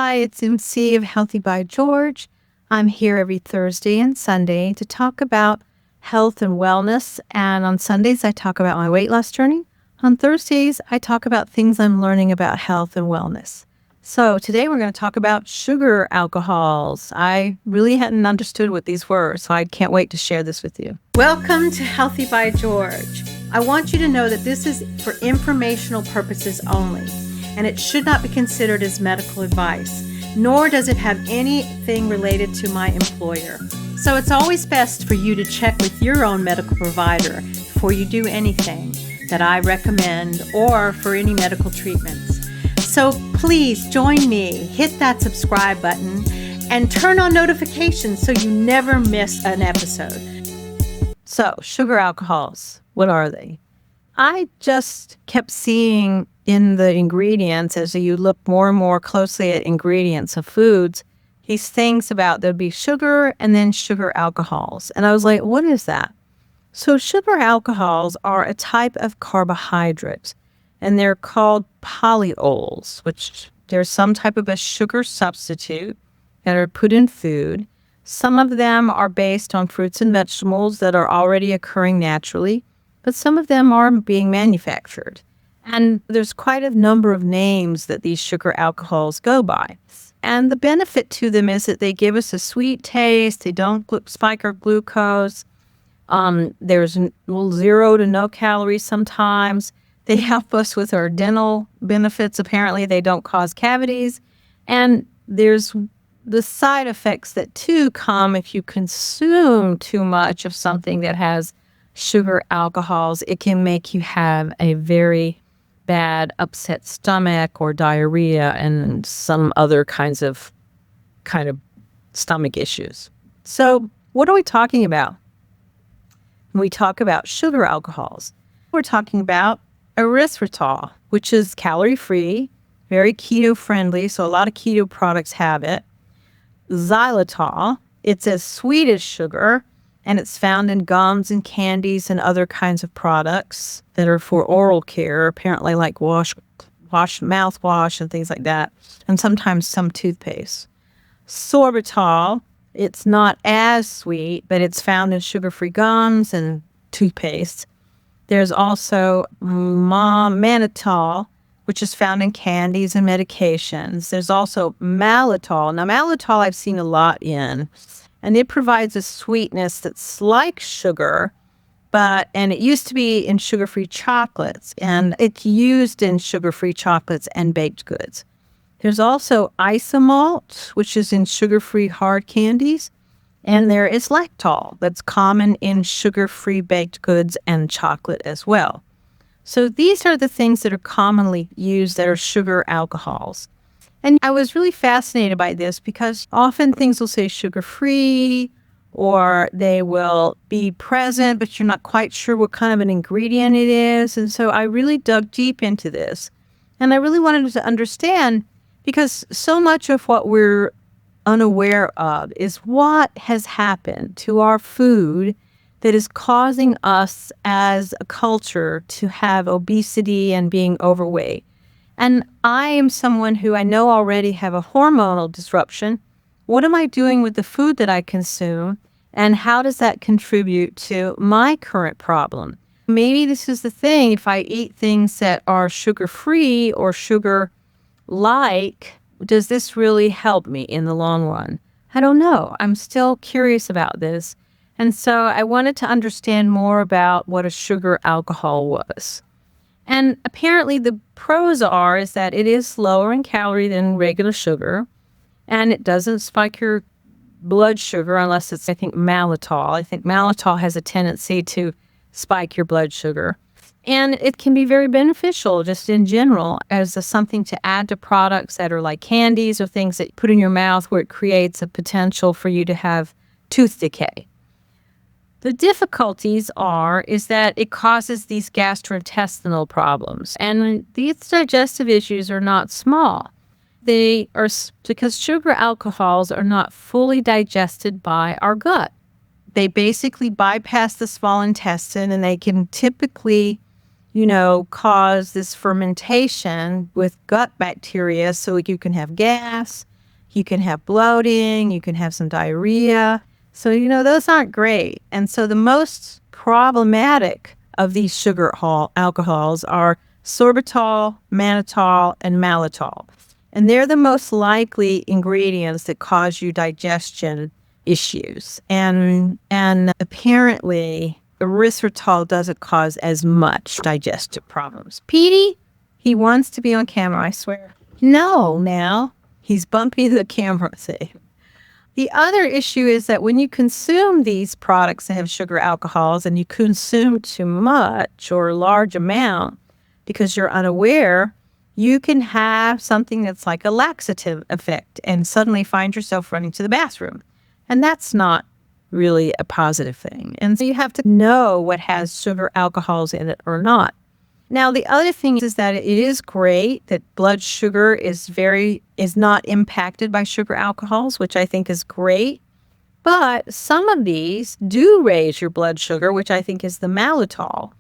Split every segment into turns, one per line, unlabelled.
Hi, it's MC of Healthy by George. I'm here every Thursday and Sunday to talk about health and wellness. And on Sundays, I talk about my weight loss journey. On Thursdays, I talk about things I'm learning about health and wellness. So today we're going to talk about sugar alcohols. I really hadn't understood what these were, so I can't wait to share this with you.
Welcome to Healthy by George. I want you to know that this is for informational purposes only, and it should not be considered as medical advice, nor does it have anything related to my employer. So it's always best for you to check with your own medical provider before you do anything that I recommend or for any medical treatments. So please join me, hit that subscribe button, and turn on notifications so you never miss an episode.
So, sugar alcohols, what are they? I just kept seeing in the ingredients, as you look more and more closely at ingredients of foods, these things about there'd be sugar and then sugar alcohols. And I was like, what is that? So sugar alcohols are a type of carbohydrate, and they're called polyols, which there's some type of a sugar substitute that are put in food. Some of them are based on fruits and vegetables that are already occurring naturally, but some of them are being manufactured. And there's quite a number of names that these sugar alcohols go by. And the benefit to them is that they give us a sweet taste. They don't spike our glucose. There's 0 to no calories sometimes. They help us with our dental benefits. Apparently, they don't cause cavities. And there's the side effects that too come if you consume too much of something that has sugar alcohols. It can make you have a very bad upset stomach or diarrhea and some other kind of stomach issues. So what are we talking about when we talk about sugar alcohols? We're talking about erythritol, which is calorie-free, very keto-friendly, so a lot of keto products have it. Xylitol, it's as sweet as sugar, and it's found in gums and candies and other kinds of products that are for oral care, apparently like mouthwash and things like that, and sometimes some toothpaste. Sorbitol, it's not as sweet, but it's found in sugar-free gums and toothpaste. There's also mannitol, which is found in candies and medications. There's also maltitol. Now, maltitol I've seen a lot in, and it provides a sweetness that's like sugar, and it used to be in sugar-free chocolates, and it's used in sugar-free chocolates and baked goods. There's also isomalt, which is in sugar-free hard candies, and there is lactol that's common in sugar-free baked goods and chocolate as well. So these are the things that are commonly used that are sugar alcohols. And I was really fascinated by this because often things will say sugar-free or they will be present, but you're not quite sure what kind of an ingredient it is. And so I really dug deep into this. And I really wanted to understand because so much of what we're unaware of is what has happened to our food that is causing us as a culture to have obesity and being overweight. And I am someone who I know already have a hormonal disruption. What am I doing with the food that I consume? And how does that contribute to my current problem? Maybe this is the thing. If I eat things that are sugar-free or sugar-like, does this really help me in the long run? I don't know. I'm still curious about this. And so I wanted to understand more about what a sugar alcohol was. And apparently the pros is that it is lower in calorie than regular sugar, and it doesn't spike your blood sugar unless it's, I think, maltitol. I think maltitol has a tendency to spike your blood sugar. And it can be very beneficial just in general as something to add to products that are like candies or things that you put in your mouth where it creates a potential for you to have tooth decay. The difficulties is that it causes these gastrointestinal problems. And these digestive issues are not small. They are because sugar alcohols are not fully digested by our gut. They basically bypass the small intestine, and they can typically cause this fermentation with gut bacteria so you can have gas You can have bloating, you can have some diarrhea. So, those aren't great. And so the most problematic of these sugar alcohols are sorbitol, mannitol, and maltitol. And they're the most likely ingredients that cause you digestion issues. And apparently, erythritol doesn't cause as much digestive problems. Petey, he wants to be on camera, I swear. No, now. He's bumping the camera, see. The other issue is that when you consume these products that have sugar alcohols and you consume too much or a large amount because you're unaware, you can have something that's like a laxative effect and suddenly find yourself running to the bathroom. And that's not really a positive thing. And so you have to know what has sugar alcohols in it or not. Now, the other thing is that it is great that blood sugar is not impacted by sugar alcohols, which I think is great. But some of these do raise your blood sugar, which I think is the maltitol.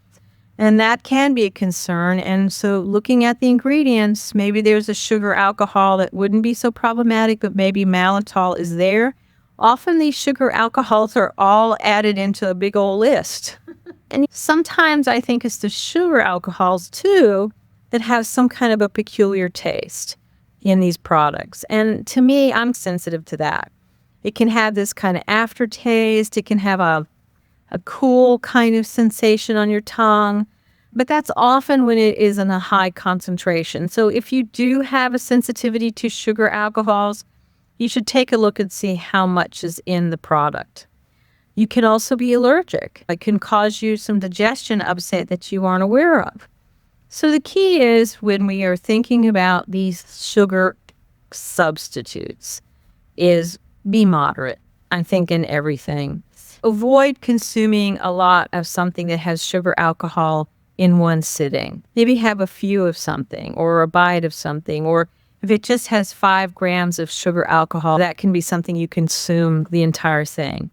And that can be a concern. And so looking at the ingredients, maybe there's a sugar alcohol that wouldn't be so problematic, but maybe maltitol is there. Often these sugar alcohols are all added into a big old list. And sometimes I think it's the sugar alcohols, too, that have some kind of a peculiar taste in these products. And to me, I'm sensitive to that. It can have this kind of aftertaste. It can have a cool kind of sensation on your tongue. But that's often when it is in a high concentration. So if you do have a sensitivity to sugar alcohols, you should take a look and see how much is in the product. You can also be allergic. It can cause you some digestion upset that you aren't aware of. So the key is when we are thinking about these sugar substitutes is be moderate, I think, in everything. Avoid consuming a lot of something that has sugar alcohol in one sitting. Maybe have a few of something or a bite of something, or if it just has 5 grams of sugar alcohol, that can be something you consume the entire thing.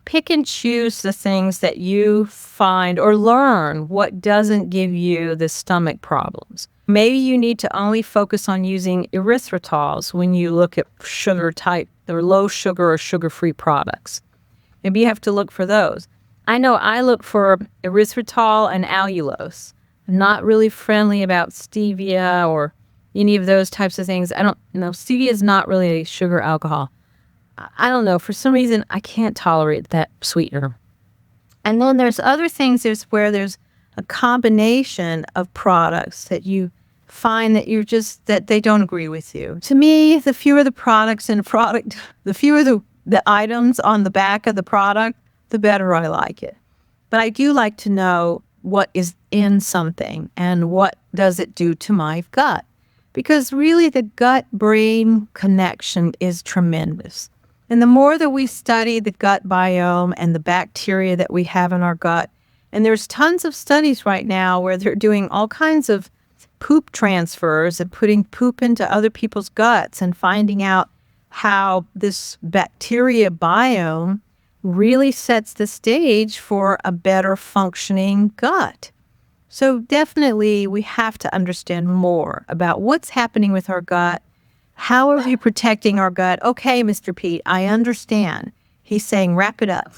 Pick and choose the things that you find or learn what doesn't give you the stomach problems. Maybe you need to only focus on using erythritols when you look at sugar type or low sugar or sugar-free products. Maybe you have to look for those. I know I look for erythritol and allulose. I'm not really friendly about stevia or any of those types of things. I don't know. Stevia is not really a sugar alcohol. I don't know. For some reason, I can't tolerate that sweetener. And then there's other things where there's a combination of products that you find that they don't agree with you. To me, the fewer the products in a product, the fewer the items on the back of the product, the better I like it. But I do like to know what is in something and what does it do to my gut. Because really the gut-brain connection is tremendous. And the more that we study the gut biome and the bacteria that we have in our gut, and there's tons of studies right now where they're doing all kinds of poop transfers and putting poop into other people's guts and finding out how this bacteria biome really sets the stage for a better functioning gut. So definitely we have to understand more about what's happening with our gut. How are we protecting our gut? Okay, Mr. Pete, I understand. He's saying, wrap it up.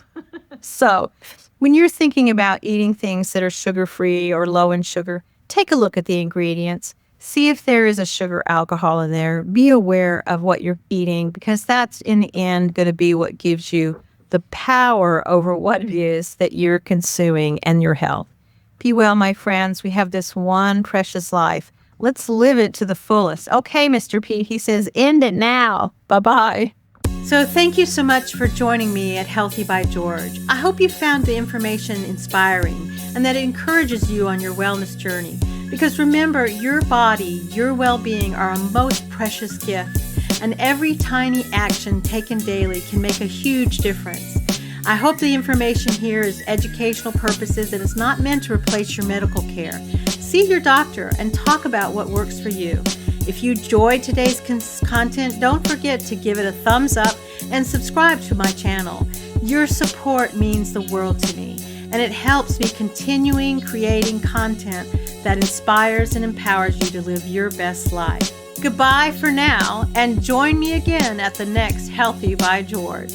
So when you're thinking about eating things that are sugar-free or low in sugar, take a look at the ingredients. See if there is a sugar alcohol in there. Be aware of what you're eating, because that's in the end going to be what gives you the power over what it is that you're consuming and your health. Be well, my friends. We have this one precious life. Let's live it to the fullest. Okay, Mr. Pete, he says, end it now. Bye-bye.
So thank you so much for joining me at Healthy by George. I hope you found the information inspiring and that it encourages you on your wellness journey. Because remember, your body, your well-being are a most precious gift, and every tiny action taken daily can make a huge difference. I hope the information here is educational purposes and is not meant to replace your medical care. See your doctor and talk about what works for you. If you enjoyed today's content, don't forget to give it a thumbs up and subscribe to my channel. Your support means the world to me, and it helps me continuing creating content that inspires and empowers you to live your best life. Goodbye for now, and join me again at the next Healthy by George.